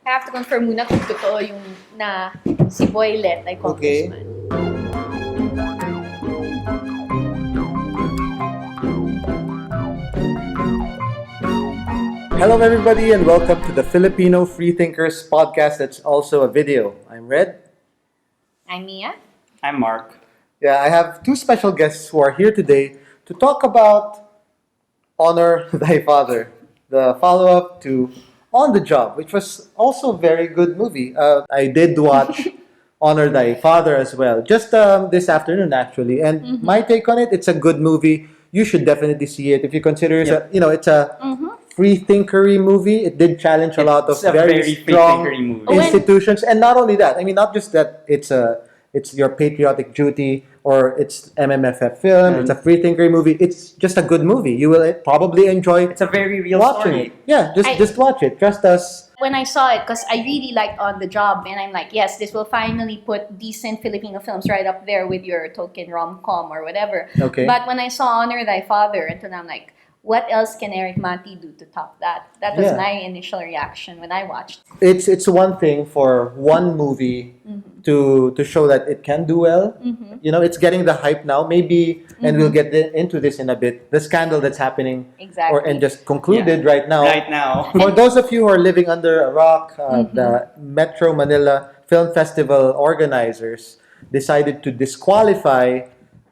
I have to confirm muna kung totoo yung na si Boylet ay congressman. Hello everybody and welcome to the Filipino Freethinkers podcast that's also a video. I'm Red. I'm Mia. I'm Mark. Yeah, I have two special guests who are here today to talk about Honor Thy Father, the follow-up to On the Job, which was also a very good movie. I did watch Honor Thy Father as well, just this afternoon actually. And my take on it, it's a good movie. You should definitely see it if you consider it. It's a free-thinkery movie. It did challenge a lot of It's a very strong free-thinkery movie. institutions, and not only that. I mean, not just that it's your patriotic duty or it's MMFF film. It's a free-thinkery movie. It's just a good movie. You will probably enjoy. It's a very real watching story. it. Yeah, just watch it. Trust us. When I saw it, because I really liked On the Job, and I'm like, yes, this will finally put decent Filipino films right up there with your token rom-com or whatever. Okay. But when I saw Honor Thy Father, and then I'm like, what else can Eric Mati do to top that? That was my initial reaction when I watched. It's one thing for one movie to show that it can do well. You know, it's getting the hype now. Maybe, and we'll get into this in a bit. The scandal that's happening, Exactly. and just concluded right now. Right now. For those of you who are living under a rock, the Metro Manila Film Festival organizers decided to disqualify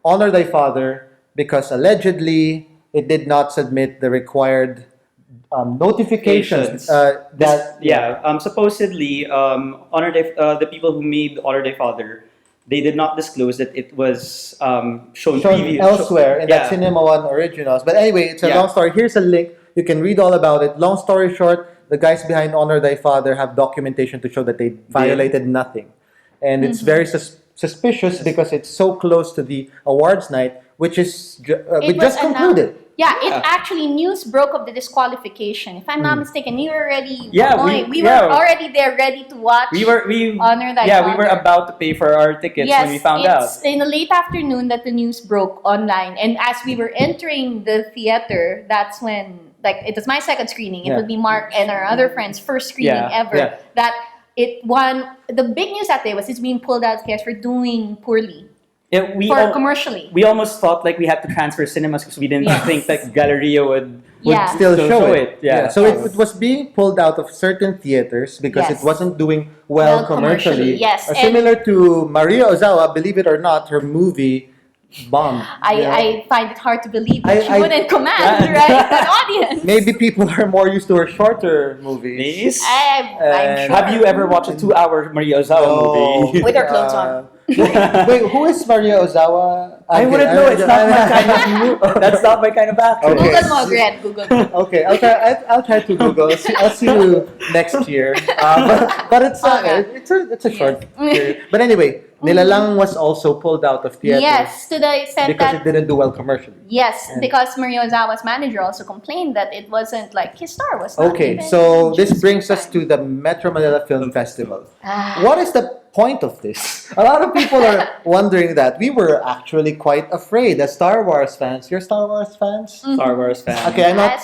Honor Thy Father because allegedly it did not submit the required notifications. Supposedly, the people who made Honor Thy Father, they did not disclose that it was shown elsewhere in that Cinema One Originals. But anyway, it's a long story. Here's a link. You can read all about it. Long story short, the guys behind Honor Thy Father have documentation to show that they violated nothing. And it's very suspicious because it's so close to the awards night, which is just concluded. It actually, news broke of the disqualification. If I'm not mistaken, you were already we were already there ready to watch Honor Thy Father. We were about to pay for our tickets when we found out. It's in the late afternoon that the news broke online. And as we were entering the theater, that's when, like, it was my second screening. It would be Mark and our other friends' first screening ever. That it won. The big news that day was it's being pulled out of theaters for doing poorly. Commercially. We almost thought like we had to transfer cinemas because we didn't think that Galleria would still show it. So it it was being pulled out of certain theaters because it wasn't doing well commercially. Yes. Similar to Maria Ozawa, believe it or not, her movie bombed. I find it hard to believe that she wouldn't command an audience. Maybe people are more used to her shorter movies. I'm sure. Have you ever watched a 2-hour Maria Ozawa movie? With her clothes on. Wait, who is Maria Ozawa? I wouldn't know. It's not my kind of. That's not my kind of actor. Okay. Google mo, Greg. Google mo. Okay, I'll try to Google. I'll see you next year. But it's a short period. But anyway, Nilalang was also pulled out of theaters. Yes, to the extent because that it didn't do well commercially. Yes, because Maria Ozawa's manager also complained that it wasn't like his star was. Okay, so this brings us to the Metro Manila Film Festival. What is the point of this? A lot of people are wondering that. We were actually quite afraid as Star Wars fans. You're Star Wars fans? Star Wars fan. Okay, I'm not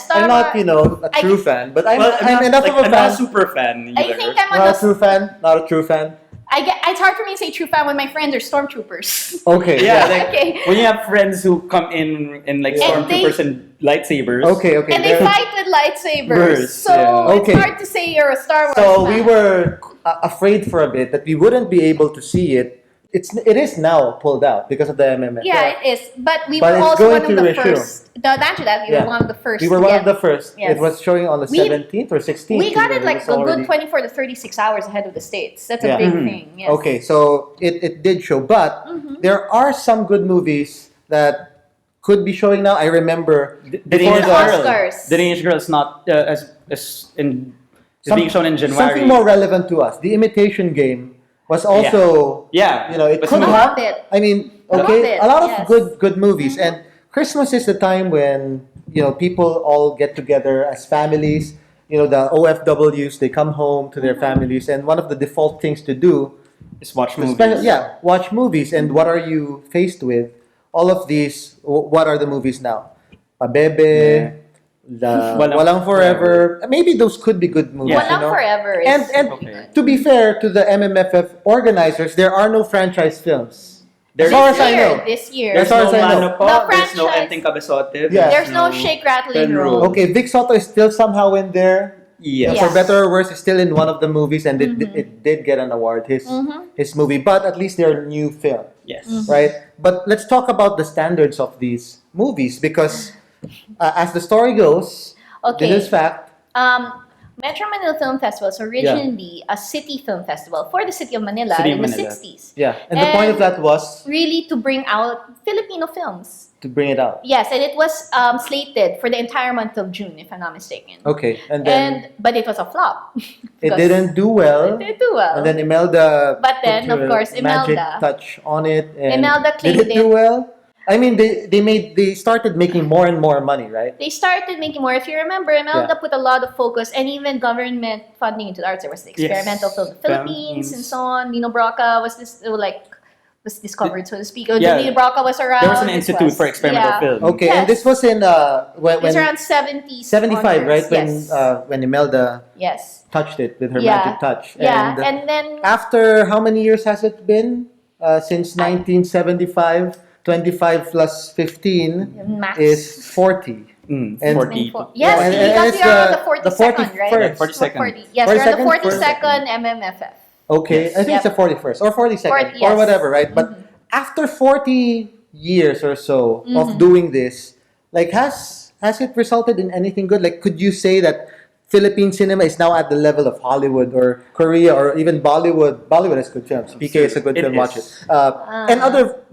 a true fan, but I'm enough of a fan. I'm not a super fan either. I think I'm not a true fan. Not a true fan. It's hard for me to say true fan when my friends are stormtroopers. Okay. Yeah, when you have friends who come in like stormtroopers and lightsabers. Okay. And they fight with lightsabers. So it's hard to say you're a Star Wars fan. So we were afraid for a bit that we wouldn't be able to see it. It is now pulled out because of the MMFF. Yeah, it is. But we were also one of the first. After that, we were one of the first. We were one of the first. Yes. It was showing on the 17th or 16th. We got it like a good 24 to 36 hours ahead of the States. That's a big thing. Yes. Okay, so it did show. But there are some good movies that could be showing now. I remember The Teenage Girl is not it's being shown in January. Something more relevant to us. The Imitation Game was also it could have. I mean, a lot of good movies, and Christmas is the time when people all get together as families. The OFWs, they come home to their families, and one of the default things to do is watch movies. Watch movies. And what are you faced with? All of these. What are the movies now? Pabebe, Walang Forever. Maybe those could be good movies. Yeah. Walang Forever is And Okay. to be fair to the MMFF organizers, there are no franchise films. There's As far as I know. This year. As There's far no as I know. Mano Po, The there's no franchise. Enteng Cabezote, Yeah. There's no Shake, Rattle, and Roll. Okay, Vic Soto is still somehow in there. Yes. For better or worse, is still in one of the movies, and it did get an award. His movie, but at least they're new film, Yes. right? But let's talk about the standards of these movies because, as the story goes, Okay. this is fact. Metro Manila Film Festival was originally a city film festival for the city of Manila City of in the Manila. 60s. Yeah, and the point of that was Really to bring out Filipino films. to bring it out. Yes, and it was slated for the entire month of June, if I'm not mistaken. Okay, and then But it was a flop. it Because didn't do well. It didn't do well. And then Imelda But then, put of her course, magic Imelda. touch on it. And Imelda did claimed it do it. well? I mean, they started making more and more money, right? They started making more. If you remember, Imelda Yeah. put a lot of focus and even government funding into the arts. There was the experimental Yes. film in the Philippines and so on. Nino Broca was was discovered, so to speak. Yeah. Nino Broca was around. There was an This institute was- for experimental yeah. film. Okay, Yes. and this was in when It was around 70s. 75, right? onwards. When Imelda Yes. touched it with her Yeah. magic touch. Yeah, And and then after how many years has it been? Since 1975, 25 plus 15 max is 40. And- 40. Yes, and because it's we are on the the 42nd, right? 41st. 42nd. Yes, we're on the 42nd. 42nd MMFF. Okay, Yes. I think it's the 41st or 42nd 40, or yes. whatever, right? But after 40 years or so Mm-hmm. of doing this, like has it resulted in anything good? Like, could you say that Philippine cinema is now at the level of Hollywood or Korea or even Bollywood? Bollywood is good films. PK is a good It film. Watch it. is. And other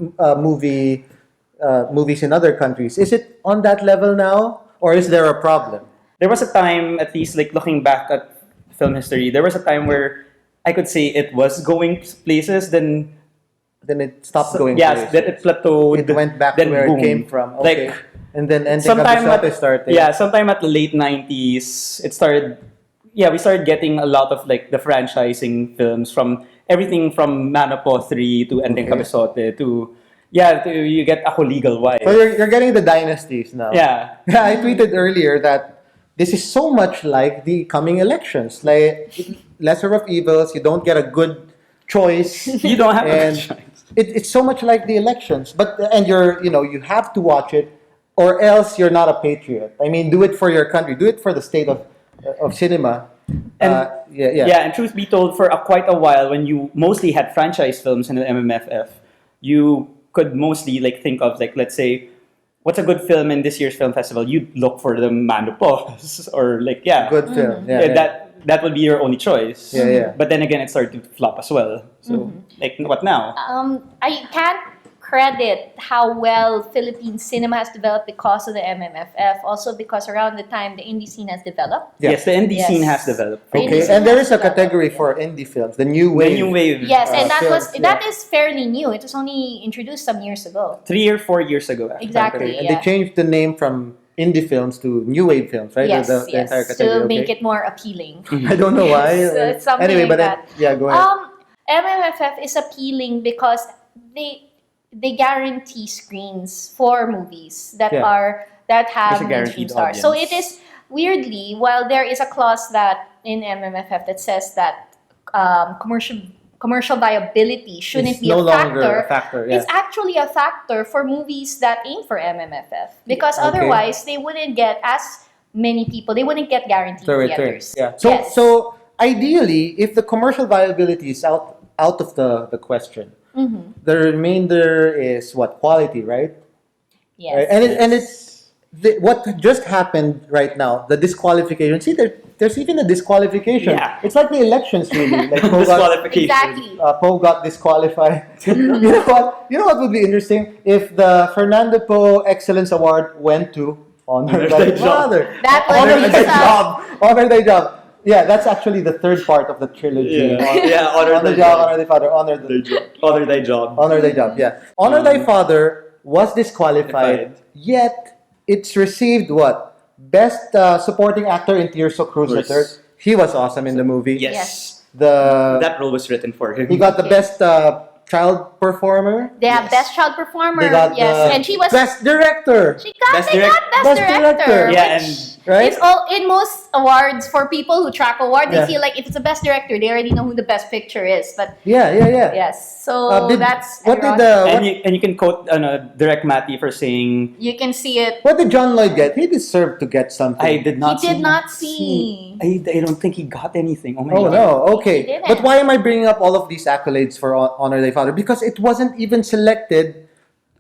movies in other countries. Is it on that level now, or is there a problem? There was a time, at least like looking back at film history, there was a time where I could say it was going places, then Then it stopped going. yes, places. then it plateaued. It went back then to where boom. it came from. Okay. Like and then sometime at, started. sometime at the late 90s, it started. Yeah, we started getting a lot of like the franchising films from everything from Mano Po 3 to Enteng Okay. Cabezote to you get Ako Legal Wife. So you're getting the dynasties now. Yeah. Yeah, I tweeted earlier that this is so much like the coming elections. Like lesser of evils, you don't get a good choice. You don't have and a choice. it's so much like the elections. But and you have to watch it, or else you're not a patriot. I mean, do it for your country. Do it for the state of cinema. And- yeah. And truth be told, for quite a while, when you mostly had franchise films in the MMFF, you could mostly like think of like, let's say, what's a good film in this year's film festival? You'd look for the Mano Pos or like Good film. Yeah, yeah. That would be your only choice. Yeah, yeah. But then again, it started to flop as well. So like, what now? I can't credit how well Philippine cinema has developed because of the MMFF. Also because around the time the indie scene has developed. Yeah. Yes, the indie Yes. scene has developed. Indie Okay, scene and there has is a developed. category for indie films, the new The wave. new wave. Yes, and films, that is fairly new. It was only introduced some years ago. 3 or 4 years ago. Actually. Exactly. Okay, and Yeah. they changed the name from indie films to new wave films, right? Yes, The yes, entire category. to make okay. it more appealing. I don't know why. It's something anyway, like but that. yeah, go ahead. MMFF is appealing because they guarantee screens for movies that Yeah. have There's a mainstream guaranteed stars. So audience. it is weirdly, while there is a clause that in MMFF that says that commercial viability shouldn't It's be no a longer factor. a factor. Yeah. It's actually a factor for movies that aim for MMFF because Okay. otherwise they wouldn't get as many people. They wouldn't get guaranteed So return. theaters. Yeah. So Yes. so ideally, if the commercial viability is out of the question, the remainder is what quality, right? Yes. Right? And it's what just happened right now. The disqualification. See, there's even a disqualification. Yeah. It's like the elections, really. Like Poe got, Disqualification. Exactly. Poe got disqualified. You know what? You know what would be interesting if the Fernando Poe Excellence Award went to Honor Thy Father. That was Honor Thy just a- Job. Honor Thy Job. Yeah, that's actually the third part of the trilogy. Yeah, Honor Thy Job. Honor Thy Father. Honor the Honor thy job. Honor Thy Job. Yeah. Honor Thy Father was disqualified, yet it's received what? Best supporting actor in Tirso Cruz Cruz. III. He was awesome in the movie. Yes. Yes. That Role was written for him. he got the best child performer. They have Yes. best child performer. They got Yes, the and she was best director. she got Best they got best Best director. director. Yeah, which- and right? It's all in most awards for people who track awards. Yeah. They feel like if it's the best director, they already know who the best picture is. But Yeah. yes, so that's what did ironic. And you can quote Direct Matty for saying, You can see it. what did John Lloyd get? He deserved to get something. I did not He did see- not see. I don't think he got anything. Oh my Oh god. no, He okay. didn't. But why am I bringing up all of these accolades for Honor Thy Father? Because it wasn't even selected.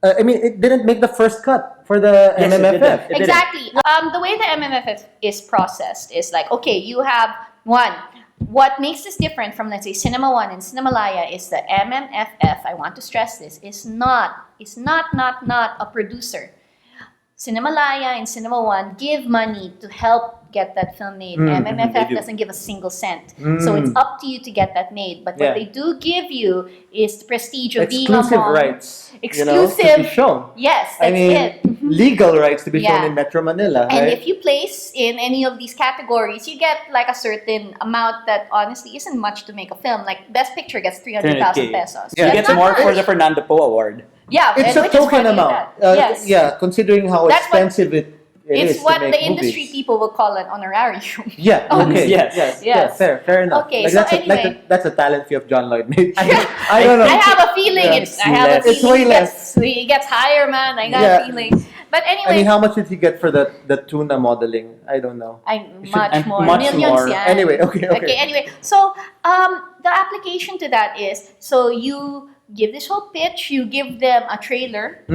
I mean, it didn't make the first cut for the Yes, it MMFF. didn't. It didn't. Exactly. The way the MMFF is processed is like, okay, you have one. What makes this different from, let's say, Cinema One and Cinemalaya is the MMFF. I want to stress this is not a producer. Cinemalaya and Cinema One give money to help get that film made. they MMFF do. doesn't give a single cent. So it's up to you to get that made. But Yeah. what they do give you is the prestige of being Exclusive among... rights. to Exclusive. be shown. Yes, that's I mean, it. legal rights to be shown Yeah. in Metro Manila, And right? if you place in any of these categories, you get like a certain amount that honestly isn't much to make a film. Like Best Picture gets 300,000 300K. pesos. Yeah. He That's gets not more for much. the Fernando Poe Award. Yeah, It's and a which is token funny amount. that- yes. Yeah, considering how That's what- expensive it is It's what to make the industry movies. people will call an honorarium. Yeah. Okay. Yes. Yes. Yes. Fair enough. Okay, Like, so that's that's a talent fee of John Lloyd. I don't know. I have a feeling Yeah. it's. I have a less. It's feeling way it gets higher, man. I got Yeah. a feeling. But anyway, I mean, how much did he get for the tuna modeling? I don't know. much and more. much Millions, more. yan. Anyway, okay. Anyway, so the application to that is, so you give this whole pitch, you give them a trailer,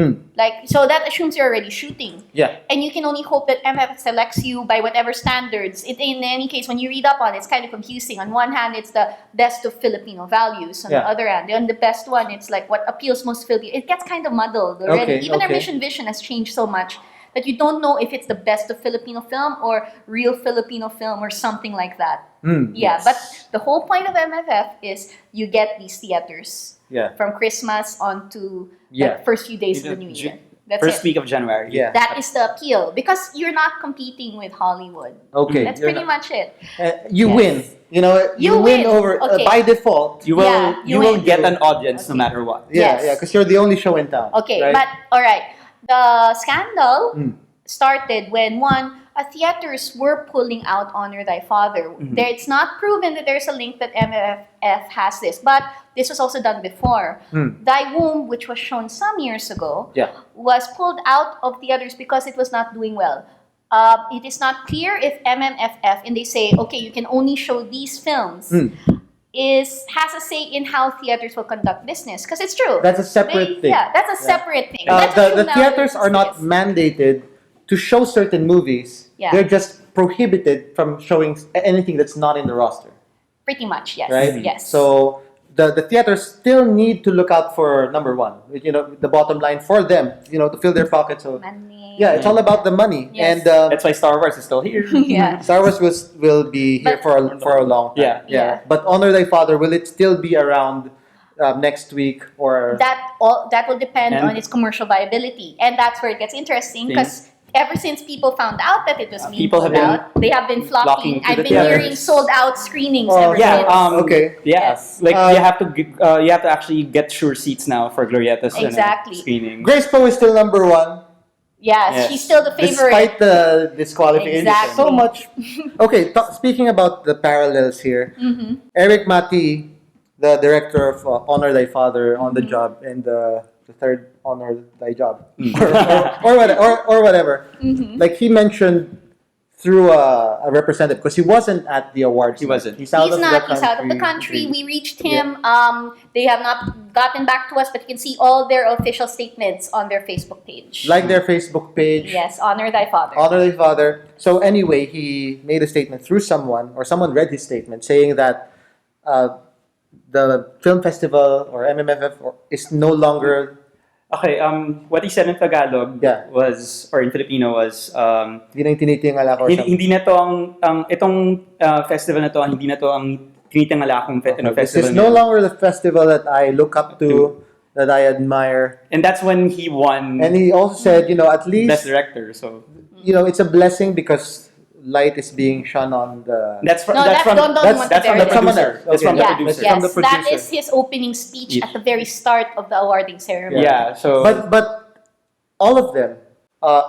so that assumes you're already shooting. Yeah. And you can only hope that MF selects you by whatever standards. In any case, when you read up on it, it's kind of confusing. On one hand, it's the best of Filipino values. On the other hand, on the best one, it's like what appeals most Filipino. It gets kind of muddled already. Okay, Even our okay. mission vision has changed so much that you don't know if it's the best of Filipino film or real Filipino film or something like that. Yeah, but the whole point of MFF is you get these theaters Yeah. from Christmas on to Yeah. the first few days of the new year. That's First it. week of January. Yeah. That is the appeal because you're not competing with Hollywood. Okay. That's you're pretty not- much it. You Yes. win. You win win. over Okay. by default. You will Yeah, you you will win. get an audience no Okay. matter what. Yeah, Yes. because you're the only show in town. Okay, right? but all right. The scandal Mm. started when theaters were pulling out Honor Thy Father. It's not proven that there's a link that MMFF has this, but this was also done before. Thy Womb, which was shown some years ago, Yeah. was pulled out of theaters because it was not doing well. It is not clear if MMFF, and they say, okay, you can only show these films, has a say in how theaters will conduct business. Because it's true. That's a separate thing. Yeah, that's a separate thing. Uh, Let's the assume now theaters that are not this- mandated to show certain movies. Yeah. They're just prohibited from showing anything that's not in the roster, Pretty much, yes. right? Yes. So the theaters still need to look out for number one. The bottom line for them. To fill their pockets. So Money. yeah, it's all about the money. Yes. And That's why Star Wars is still here. Yeah. Star Wars will be here But- for a long time. Yeah. But Honor Thy Father, will it still be around next week or? That will depend And- on its commercial viability, and that's where it gets interesting because ever since people found out that it was being people have pulled been out, they have been flocking. flocking to I've the been theaters. hearing sold out screenings Oh, ever Yeah. since. Okay. Yeah. Yes. Like Um, you have to actually get sure seats now for Glorietta's Exactly. screening. Grace Poe is still number one. Yes, Yes. she's still the favorite. Despite the disqualification. Exactly. So much. Okay, speaking about the parallels here, Eric Mati, the director of Honor Thy Father, On the Job, and the third Honor Thy Job, or whatever. Like he mentioned through a representative, because he wasn't at the awards. He wasn't. He's out He's of not. the He's out of the country. We reached him. They have not gotten back to us, but you can see all their official statements on their Facebook page. Like their Facebook page. Yes, Honor Thy Father. Honor Thy Father. So anyway, he made a statement through someone, or someone read his statement, saying that the film festival or MMFF is no longer. Okay, what he said in Tagalog Yeah. was, or in Filipino was, Hindi na yung tinitingala ko or something. hindi na to itong festival na to, hindi na to ang tinitingala kong This festival. is no longer the festival that I look up to, that I admire. And that's when he won And he also said, at least, Best Director. So it's a blessing because light is being shone on the. that's from No, that's from Don Don that's- that's from the Montevideo. someone producer. else. That's from Okay. the Yeah, producer. yes, From the that producer. is his opening speech at the very start of the awarding ceremony. Yeah. So But all of them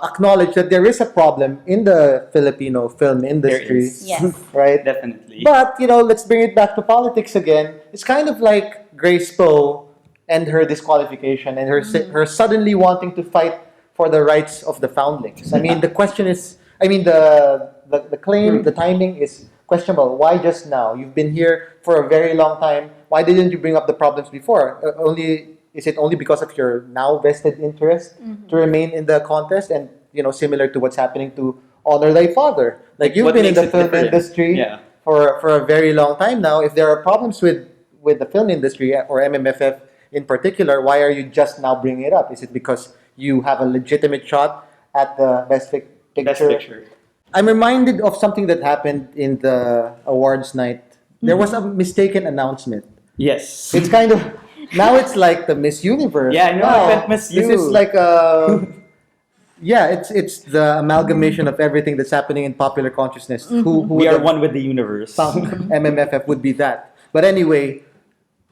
acknowledge that there is a problem in the Filipino film industry, is. Yes. right? Definitely. But let's bring it back to politics again. It's kind of like Grace Poe and her disqualification and her suddenly wanting to fight for the rights of the foundlings. I mean, the question is, I mean, the claim, the timing is questionable. Why just now? You've been here for a very long time. Why didn't you bring up the problems before? Is it only because of your now vested interest to remain in the contest? And similar to what's happening to Honor Thy Father. Like you've What been in makes the it film different? industry Yeah. for a very long time now. If there are problems with the film industry or MMFF in particular, why are you just now bringing it up? Is it because you have a legitimate shot at the Best Picture? Best picture. I'm reminded of something that happened in the awards night. There was a mistaken announcement. Yes. It's kind of now it's like the Miss Universe. Yeah, I know, Now, I meant Miss This U. is like a yeah. It's the amalgamation of everything that's happening in popular consciousness. Who We would are have one with the universe. found MMFF would be that. But anyway,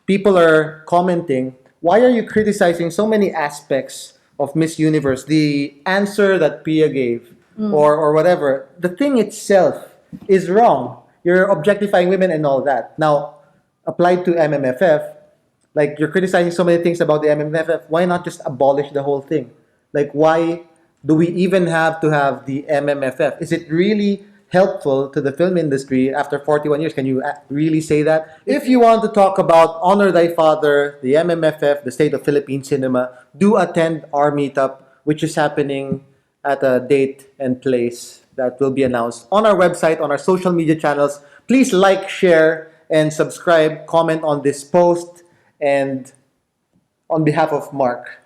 people are commenting. Why are you criticizing so many aspects of Miss Universe? The answer that Pia gave, or whatever, the thing itself is wrong. You're objectifying women and all that. Now, applied to MMFF, like you're criticizing so many things about the MMFF. Why not just abolish the whole thing? Like, why do we even have to have the MMFF? Is it really helpful to the film industry after 41 years? Can you really say that? If you want to talk about Honor Thy Father, the MMFF, the State of Philippine Cinema, do attend our meetup, which is happening at a date and place that will be announced on our website, on our social media channels. Please like, share, and subscribe, comment on this post, and on behalf of Mark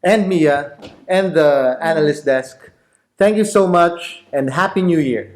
and Mia and the analyst desk, thank you so much and Happy New Year.